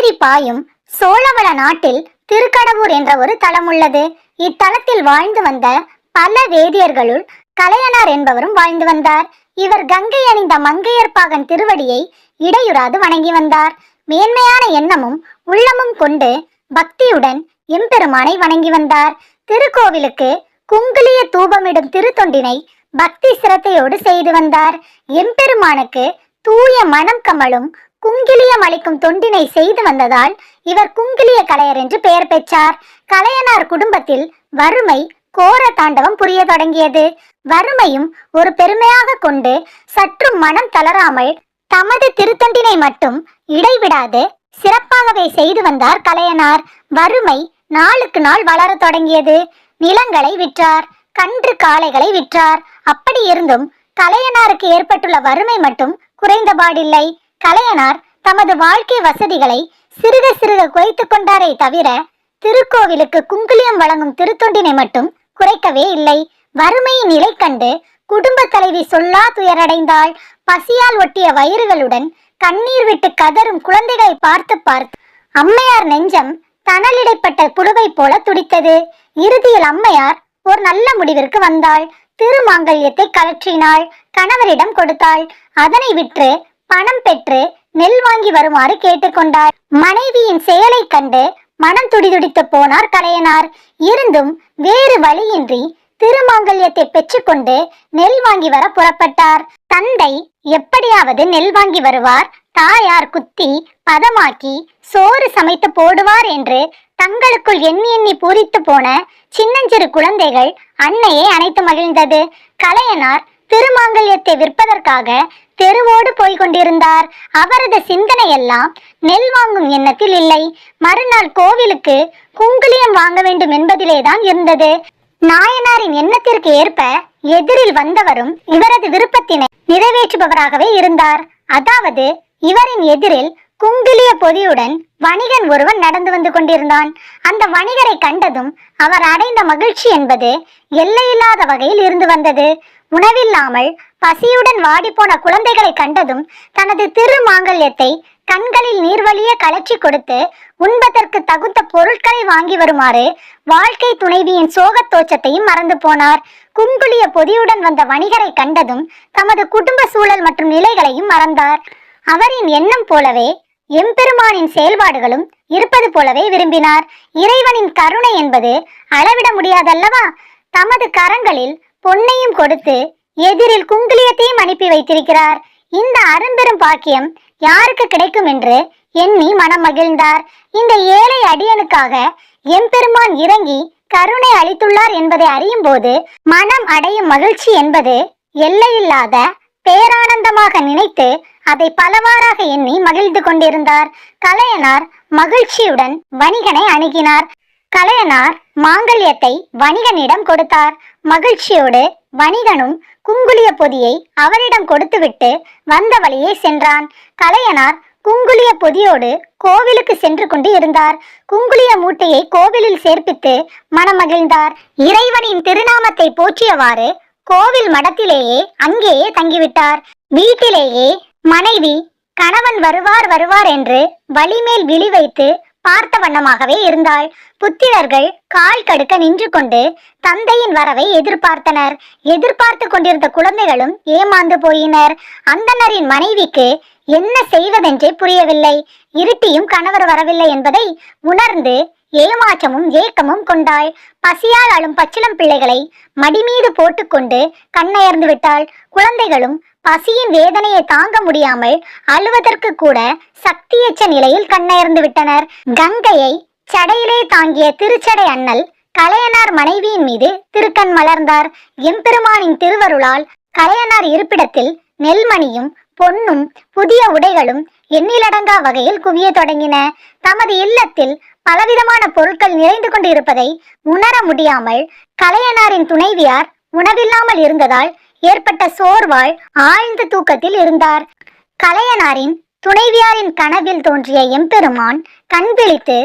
காவிரி பாயும் சோழவள நாட்டில் திருக்கடவூர் என்ற ஒரு தலம் உள்ளது. இத்தலத்தில் வாழ்ந்து வந்த பல வேதியர்களுள் கலையனார் என்பவரும் வாழ்ந்து வந்தார். இவர் கங்கை அணிந்த மங்கையர்பாகன் திருவடியை இடையுறாது வணங்கி வந்தார். மேன்மையான எண்ணமும் உள்ளமும் கொண்டு பக்தியுடன் எம்பெருமானை வணங்கி வந்தார். திருக்கோவிலுக்கு குங்குலிய தூபமிடும் திருத்தொண்டினை பக்தி சிரத்தையோடு செய்து வந்தார். எம்பெருமானுக்கு தூய மனம் கமலும் குங்கிலியம் அளிக்கும் தொண்டினை செய்து வந்ததால் இவர் குங்கிலிய கலையர் என்று பெயர் பெற்றார். கலையனார் குடும்பத்தில் வறுமை கோர தாண்டவம் புரிய தொடங்கியது. வறுமையும் ஒரு பெருமையாக கொண்டு சற்றும் மனம் தளராமல் தமது திருத்தொண்டினை மட்டும் இடைவிடாது சிறப்பாகவே செய்து வந்தார் கலையனார். வறுமை நாளுக்கு நாள் வளர தொடங்கியது. நிலங்களை விற்றார், கன்று காளைகளை விற்றார். அப்படி இருந்தும் கலையனாருக்கு ஏற்பட்டுள்ள வறுமை மட்டும் குறைந்தபாடில்லை. கலையனார் தமது வாழ்க்கை வசதிகளை சிறுக சிறுக குறைத்து கொண்டாரே தவிர திருக்கோவிலுக்கு குங்குலியம் வழங்கும் திருத்தொண்டினை மட்டும் குறைக்கவே இல்லை. வறுமையின் நிலை கண்டு குடும்ப தலைவி சொல்லா துயரடைந்தாள். பசியால் ஒட்டிய வயிறுகளுடன் கண்ணீர் விட்டு கதரும் குழந்தைகளை பார்த்து பார்த்து அம்மையார் நெஞ்சம் தணலிடைப்பட்ட புழுவை போல துடித்தது. இறுதியில் அம்மையார் ஒரு நல்ல முடிவிற்கு வந்தாள். திருமாங்கல்யத்தை கழற்றினாள், கணவரிடம் கொடுத்தாள். அதனை விற்று பணம் பெற்று நெல் வாங்கி வருமாறு கேட்டுக்கொண்டார். மனைவியின் செயலை கண்டு மனம் துடிதுடித்து போனார் கலையனார். இருந்தும் வேறு வழியின்றி திருமாங்கல்யத்தை பெற்றுக்கொண்டு நெல் வாங்கி வர புறப்பட்டார். தந்தை எப்படியாவது நெல் வாங்கி வருவார், தாயார் குத்தி பதமாக்கி சோறு சமைத்து போடுவார் என்று தங்களுக்குள் எண்ணி எண்ணி பூரித்து போன சின்னஞ்சிறு குழந்தைகள் அன்னையை அணைத்து மகிழ்ந்தது. கலையனார் திருமாங்கல்யத்தை விற்பதற்காக தெருவோடு போய் கொண்டிருந்தார். அவரது சிந்தனை எல்லாம் நெல் வாங்கும் எண்ணத்தில் இல்லை. மறுநாள் கோவிலுக்கு குங்குலியம் வாங்க வேண்டும் என்பதிலேதான் இருந்தது. நாயனாரின் எண்ணத்திற்கு ஏற்ப எதிரில் வந்தவரும் இவரது விருப்பத்தினை நிறைவேற்றுபவராகவே இருந்தார். அதாவது இவரின் எதிரில் குங்குலிய பொதியுடன் வணிகன் ஒருவன் நடந்து வந்து கொண்டிருந்தான். அந்த வணிகரை கண்டதும் அவர் அடைந்த மகிழ்ச்சி என்பது எல்லையில்லாத வகையில் இருந்து வந்தது. உணவில்லாமல் பசியுடன் வாடிப்போன குழந்தைகளை கண்டதும் தனது திருமாங்கல்யத்தை கண்களில் நீர்வழிய கலற்றி கொடுத்து உண்பதற்கு தகுந்த பொருட்களை வாங்கி வருமாறு வாழ்க்கை துணைவியின் சோகத் தோற்றத்தையும் மறந்து போனார். குங்குலிய பொதியுடன் வந்த வணிகரை கண்டதும் தமது குடும்ப சூழல் மற்றும் நிலைகளையும் மறந்தார். அவரின் எண்ணம் போலவே எம்பெருமானின் செயல்பாடுகளும் இருப்பது போலவே விரும்பினார். இறைவனின் கருணை என்பது அளவிட முடியாதல்லவா? தமது கரங்களில் பொன்னையும் கொடுத்து எதிரில் குங்குலியத்தையும் அனுப்பி வைத்திருக்கிறார். இந்த அரும்பெரும் பாக்கியம் யாருக்கு கிடைக்கும் என்று எண்ணி மனம் மகிழ்ந்தார். இந்த ஏழை அடியனுக்காக எம்பெருமான் இறங்கி கருணை அளித்துள்ளார் என்பதை அறியும் போது மனம் அடையும் மகிழ்ச்சி என்பது எல்லையில்லாத பேரானந்தமாக நினைத்து அதை பலவாறாக எண்ணி மகிழ்ந்து கொண்டிருந்தார். கலையனார் மகிழ்ச்சியுடன் வணிகனை அணுகினார். கலையனார் மாங்கல்யத்தை வணிகனிடம் கொடுத்தார். மகிழ்ச்சியோடு வணிகனும் குங்குலிய பொதியை அவரிடம் கொடுத்துவிட்டு வந்த வழியே சென்றான். கலையனார் குங்குலிய பொதியோடு கோவிலுக்கு சென்று கொண்டு இருந்தார். குங்குலிய மூட்டையை கோவிலில் சேர்ப்பித்து மனமகிழ்ந்தார். இறைவனின் திருநாமத்தை போற்றியவாறு கோவில் மடத்திலேயே அங்கேயே தங்கிவிட்டார். வீட்டிலேயே மனைவி கணவன் வருவார் வருவார் என்று வழிமேல் விழி வைத்து பார்த்த வண்ணமாகவே இருந்தாள். புத்திரர்கள் கால் கடுக்க நின்று கொண்டு தந்தையின் வரவை எதிர்பார்த்தனர். எதிர்பார்த்து கொண்டிருந்த குழந்தைகளும் ஏமாந்து போயினர். அந்தணரின் மனைவிக்கு என்ன செய்வதென்றே புரியவில்லை. இருட்டியும் கணவர் வரவில்லை என்பதை உணர்ந்து ஏமாற்றமும் ஏக்கமும் கொண்டாள். பசியால் அழும் பச்சிளம் பிள்ளைகளை மடிமீது போட்டுக்கொண்டு கண்ணயர்ந்து விட்டாள். குழந்தைகளும் பசியின் வேதனையை தாங்க முடியாமல் அழுவதற்கு கூட சக்தியற்ற நிலையில் கண்ணயர்ந்து விட்டனர். கங்கையை சடையிலே தாங்கிய திருச்சடை அண்ணல் கலையனார் மனைவியின் மீது திருக்கண் மலர்ந்தார். எம்பெருமானின் திருவருளால் கலையனார் இருப்பிடத்தில் நெல்மணியும் பொன்னும் புதிய உடைகளும் எண்ணிலடங்கா வகையில் குவிய தொடங்கின. தமது இல்லத்தில் பலவிதமான பொருட்கள் நிறைந்து கொண்டு இருப்பதை உணர முடியாமல் கலையனாரின் துணைவியார் உணவில்லாமல் இருந்ததால் ஏற்பட்ட சோர்வால் ஆழ்ந்த தூக்கத்தில் இருந்தார். கலையனாரின் துணைவியாரின் கனவில் தோன்றிய எம்பெருமான் கண் விழித்து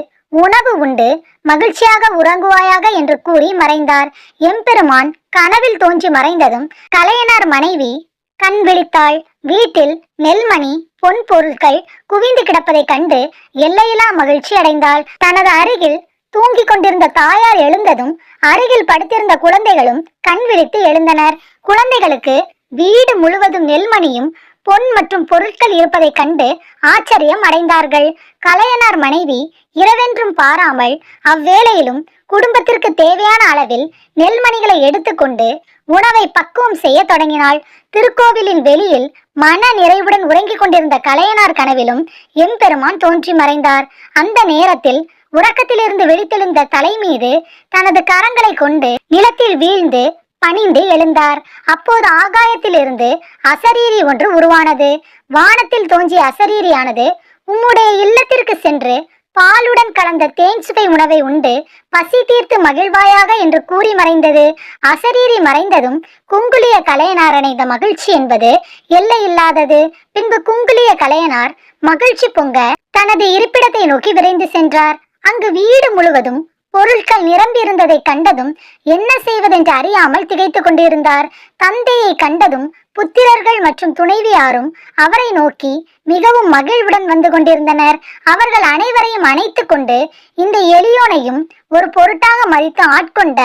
உணவு உண்டு மகிழ்ச்சியாக உறங்குவாயாக என்று கூறி மறைந்தார். எம்பெருமான் கனவில் தோன்றி மறைந்ததும் கலையனார் மனைவி கண் விழித்தாள். வீட்டில் நெல்மணி பொன் பொருட்கள் குவிந்து கிடப்பதைக் கண்டு எல்லையில்லா மகிழ்ச்சி அடைந்தாள். தனது அருகில் தூங்கிக் கொண்டிருந்த தாயார் எழுந்ததும் அருகில் படுத்திருந்த குழந்தைகளும் கண் விழித்து எழுந்தனர். குழந்தைகளுக்கு வீடு முழுவதும் நெல்மணியும் பொன் மற்றும் பொருட்கள் இருப்பதைக் கண்டு ஆச்சரியம் அடைந்தார்கள். கலையனார் மனைவி இரவென்றும் பாராமல் அவ்வேளையிலும் குடும்பத்திற்கு தேவையான அளவில் நெல்மணிகளை எடுத்துக்கொண்டு உணவை பக்குவம் செய்ய தொடங்கினாள். திருக்கோவிலின் வெளியில் மன நிறைவுடன் உறங்கிக் கொண்டிருந்த கலையனார் கனவிலும் எம்பெருமான் தோன்றி மறைந்தார். அந்த நேரத்தில் உறக்கத்திலிருந்து விழித்தெழுந்த தலை மீது தனது கரங்களை கொண்டு நிலத்தில் வீழ்ந்து பணிந்து எழுந்தார். அப்போது ஆகாயத்திலிருந்து அசரீரி ஒன்று உருவானது. வானத்தில் தோன்றிய அசரீரியானது உம்முடைய இல்லத்திற்கு சென்று பாலுடன் கலந்த தேன் சுவை உணவை உண்டு பசி தீர்த்து மகிழ்வாயாக என்று கூறி மறைந்தது. அசரீரி மறைந்ததும் குங்குலிய கலையனார் அடைந்த மகிழ்ச்சி என்பது எல்லையில்லாதது. பின்பு குங்குலிய கலையனார் மகிழ்ச்சி பொங்க தனது இருப்பிடத்தை நோக்கி விரைந்து சென்றார். அங்கு வீடு முழுவதும் பொருட்கள் நிரம்பி இருந்ததை கண்டதும் என்ன செய்வதென்று அறியாமல் திகைத்து கொண்டிருந்தார். தந்தையை கண்டதும் புத்திரர்கள் மற்றும் துணைவியாரும் அவரை நோக்கி மிகவும் மகிழ்வுடன் வந்து கொண்டிருந்தனர். அவர்கள் அனைவரையும் அணைத்து கொண்டு இந்த எளியோனையும் ஒரு பொருட்டாக மதித்து ஆட்கொண்ட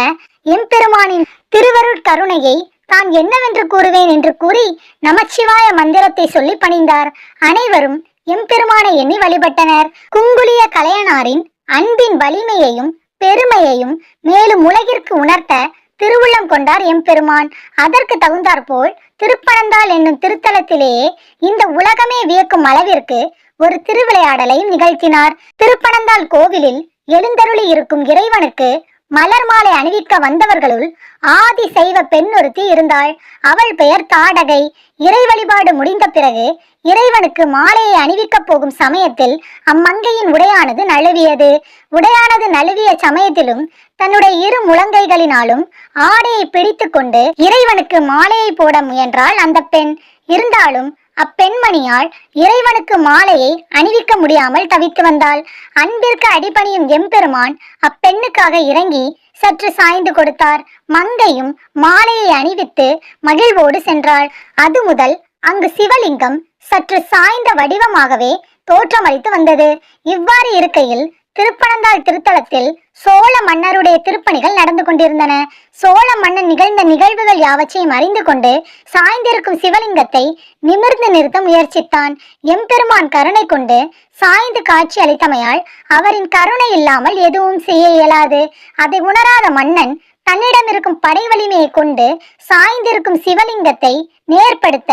எம்பெருமானின் திருவருட்கருணையை தான் என்னவென்று கூறுவேன் என்று கூறி நமச்சிவாய மந்திரத்தை சொல்லி பணிந்தார். அனைவரும் எம்பெருமானை எண்ணி வழிபட்டனர். குங்குலிய கலையனாரின் அன்பின் வலிமையையும் பெருமையையும் மேலும் உலகிற்கு உணர்த்த திருவுள்ளம் கொண்டார் எம்பெருமான். அதற்கு தகுந்தாற்போல் திருப்பனந்தாள் என்னும் திருத்தலத்திலேயே இந்த உலகமே வியக்கும் அளவிற்கு ஒரு திருவிளையாடலையும் நிகழ்த்தினார். திருப்பனந்தாள் கோவிலில் எழுந்தருளி இருக்கும் இறைவனுக்கு மலர் மாலை அணிவிக்க வந்தவர்களுள் ஆதி சைவ பெண் ஒருத்தி இருந்தாள். அவள் பெயர் தாடகை. இறை வழிபாடு முடிந்த பிறகு இறைவனுக்கு மாலையை அணிவிக்கப் போகும் சமயத்தில் அம்மங்கையின் உடையானது நழுவியது. உடையானது நழுவிய சமயத்திலும் தன்னுடைய இரு முழங்கைகளினாலும் ஆடையை பிடித்து கொண்டு இறைவனுக்கு மாலையை போட முயன்றாள் அந்த பெண். இருந்தாலும் அப்பெண்மணியால் இறைவனுக்கு மாலையை அணிவிக்க முடியாமல் தவித்து வந்தாள். அன்பிற்கு அடிபணியும் எம்பெருமான் அப்பெண்ணுக்காக இறங்கி சற்று சாய்ந்து கொடுத்தார். மங்கையும் மாலையை அணிவித்து மகிழ்வோடு சென்றாள். அது முதல் அங்கு சிவலிங்கம் சற்று சாய்ந்த வடிவமாகவே தோற்றமளித்து வந்தது. இவ்வாறு இருக்கையில் திருப்பனந்தாள் திருத்தலத்தில் சோழ மன்னருடைய திருப்பணிகள் நடந்து கொண்டிருந்தன. சோழ மன்னன் நிகழ்ந்த நிகழ்வுகள் யாவற்றையும் அறிந்து கொண்டு சாய்ந்திருக்கும் சிவலிங்கத்தை நிமிர்ந்து நிறுத்த முயற்சித்தான். எம்பெருமான் கருணை கொண்டு சாய்ந்து காட்சி அளித்தமையால் அவரின் கருணை இல்லாமல் எதுவும் செய்ய இயலாது. அதை உணராத மன்னன் தன்னிடம் இருக்கும் படை வலிமையை கொண்டு சாய்ந்திருக்கும் சிவலிங்கத்தை நேர்படுத்த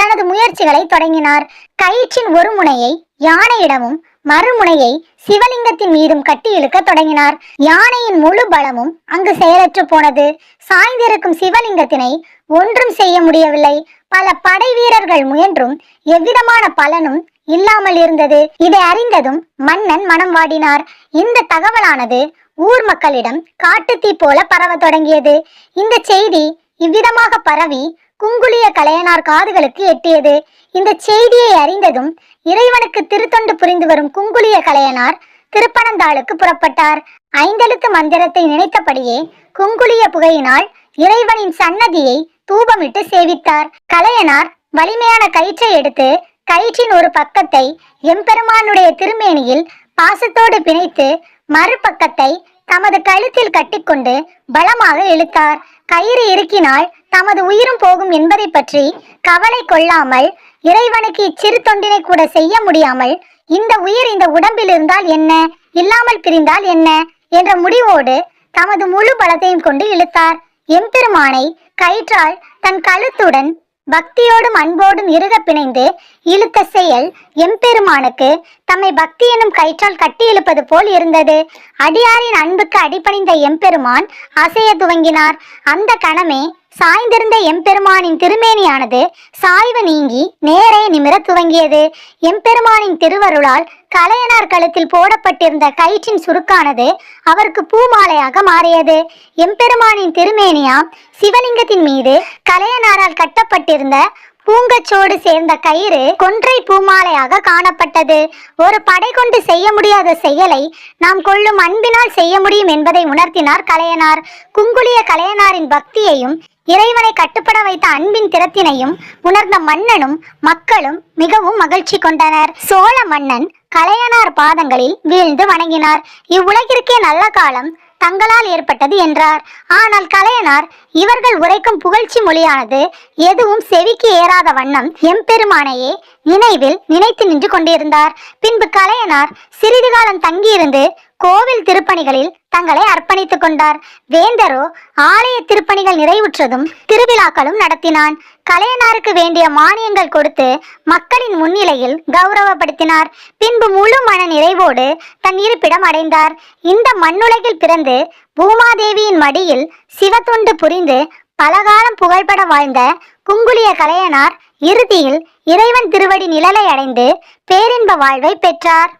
தனது முயற்சிகளை தொடங்கினார். கயிற்றின் ஒரு முனையை யானையிடமும் மறுமுனையை சிவலிங்கத்தின் மீதும் கட்டி இழுக்க தொடங்கினார். யானையின் முழு பலமும் அங்கு செயலற்று போனது. சாய்ந்திருக்கும் சிவலிங்கத்தினை ஒன்றும் செய்ய முடியவில்லை. பல படை வீரர்கள் முயன்றும் எவ்விதமான பலனும் இல்லாமல் இருந்தது. இதை அறிந்ததும் மன்னன் மனம் வாடினார். இந்த தகவலானது ஊர் மக்களிடம் காட்டுத்தீ போல பரவ தொடங்கியது. இந்த செய்தி இவ்விதமாக பரவி குங்குலிய கலையனார் காதுகளுக்கு எட்டியது. இந்த செய்தியை அறிந்ததும் இறைவனுக்கு திருத்தொண்டு புரிந்து வரும் குங்குலிய கலையனார் திருப்பனந்தாளுக்கு புறப்பட்டார். ஐந்தெழுத்து மந்திரத்தை நினைத்தபடியே குங்குலிய புகையினால் இறைவனின் சன்னதியை தூபமிட்டு சேவித்தார். கலையனார் வலிமையான கயிற்றை எடுத்து கயிற்றின் ஒரு பக்கத்தை எம்பெருமானுடைய திருமேனியில் பாசத்தோடு பிணைத்து மறுபக்கத்தை தமது கழுத்தில் கட்டிக்கொண்டு பலமாக இழுத்தார். கயிறு இறுக்கினால் தமது உயிரும் போகும் என்பதை பற்றி கவலை கொள்ளாமல் இறைவனுக்கு இச்சிறு தொண்டினை கூட செய்ய முடியாமல் இந்த உயிர் இந்த உடம்பில் இருந்தால் என்ன, இல்லாமல் பிரிந்தால் என்ன என்ற முடிவோடு தமது முழு பலத்தையும் கொண்டு இழுத்தார். எம்பெருமானை கயிற்றால் தன் கழுத்துடன் பக்தியோடும் அன்போடும் இறுக பிணைந்து இழுத்த செயல் எம்பெருமானுக்கு தம்மை பக்தி எனும் கயிற்றால் கட்டி இழுப்பது போல் இருந்தது. அடியாரின் அன்புக்கு அடிபணிந்த எம்பெருமான் அசைய துவங்கினார். அந்த கணமே சாய்ந்திருந்த எம்பெருமானின் திருமேனியானது சாய்வு நீங்கி நேரே நிமிர துவங்கியது. எம்பெருமானின் திருவருளால் கலையனார் கழுத்தில் போடப்பட்டிருந்த கயிற்றின் சுருக்கானது அவருக்கு பூமாலையாக மாறியது. எம்பெருமானின் திருமேனியா சிவலிங்கத்தின் மீது கலையனாரால் கட்டப்பட்டிருந்த பூங்கச்சோடு சேர்ந்த கயிறு கொன்றை பூமாலையாக காணப்பட்டது. ஒரு படை கொண்டு செய்ய முடியாத செயலை நாம் கொள்ளும் அன்பினால் செய்ய முடியும் என்பதை உணர்த்தினார் கலையனார். குங்குளிய கலையனாரின் பக்தியையும் இறைவனை கட்டுப்பட வைத்த அன்பின் திறத்தினையும் உணர்ந்த மன்னனும் மக்களும் மிகவும் மகிழ்ச்சி கொண்டனர். சோழ மன்னன் கலையனார் பாதங்களில் வீழ்ந்து வணங்கினார். இவ்வுலகிற்கே நல்ல காலம் தங்களால் ஏற்பட்டது என்றார். ஆனால் கலையனார் இவர்கள் உரைக்கும் புகழ்ச்சி மொழியானது எதுவும் செவிக்கு ஏறாத வண்ணம் எம்பெருமானையே நினைவில் நினைத்து நின்று கொண்டிருந்தார். பின்பு கலையனார் சிறிது காலம் தங்கியிருந்து கோவில் திருப்பணிகளில் தங்களை அர்ப்பணித்துக் கொண்டார். வேந்தரோ ஆலய திருப்பணிகள் நிறைவுற்றதும் திருவிழாக்களும் நடத்தினான். கலையனாருக்கு வேண்டிய மானியங்கள் கொடுத்து மக்களின் முன்னிலையில் கௌரவப்படுத்தினார். பின்பு முழு மன நிறைவோடு தன் இருப்பிடம் அடைந்தார். இந்த மண்ணுலகில் பிறந்து பூமாதேவியின் மடியில் சிவத்தொண்டு புரிந்து பலகாலம் புகழ்பட வாழ்ந்த குங்குளிய கலையனார் இறுதியில் இறைவன் திருவடி நிழலை அடைந்து பேரின்ப வாழ்வை பெற்றார்.